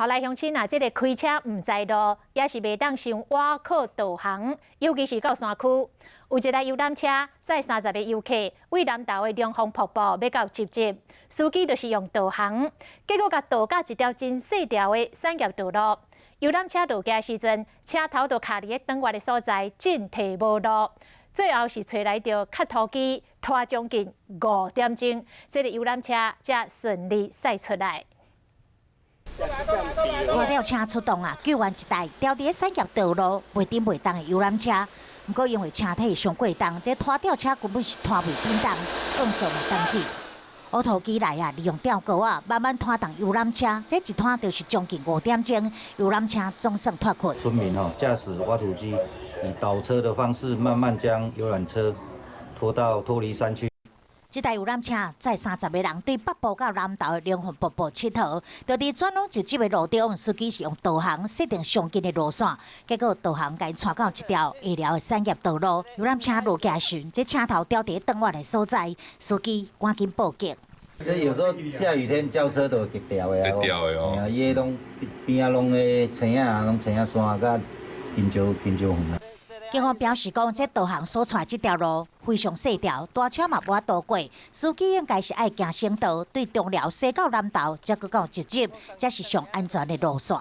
后来乡亲啊，这个开车唔知路，也是袂当上外靠导航，尤其是到山区，有一台游览车载30个游客为南投的龙凤瀑布要到集集，司机就是用导航，结果甲导到一条真细条的产业道路。游览车落架时阵，车头就卡伫个转弯的所在，真提无路。最后是找来着卡拖机拖将近5点钟，这个游览车才顺利驶出来。拖吊车出动啊，救援一台掉伫产业道路袂顶袂当的游览车。不过因为车体上过重，这拖吊车根本是拖袂顶当，放手嘛当去。乌头机来啊，利用吊钩啊，慢慢拖动游览车。这一拖就是将近5点钟，游览车总算脱困。村民驾驶挖土机以倒车的方式，慢慢将游览车脱离山区。这台游览车载30个人对北部到南投的龙凤瀑布佚佗，就伫转弯就这个路中，司机是用导航设定上近的路线，结果导航甲伊带到一条下寮的产业道路。游览车落架时，这车头掉伫转弯的所在，司机赶紧报警。有时候下雨天轿车都会掉的啊，伊拢边啊拢个青啊，拢青啊山甲金蕉园啊。警方表示讲，这导航所带这条路非常细条，大车嘛无法度过，司机应该是爱行省道，对中寮西到南投，再搁到集集，才是上安全的路线。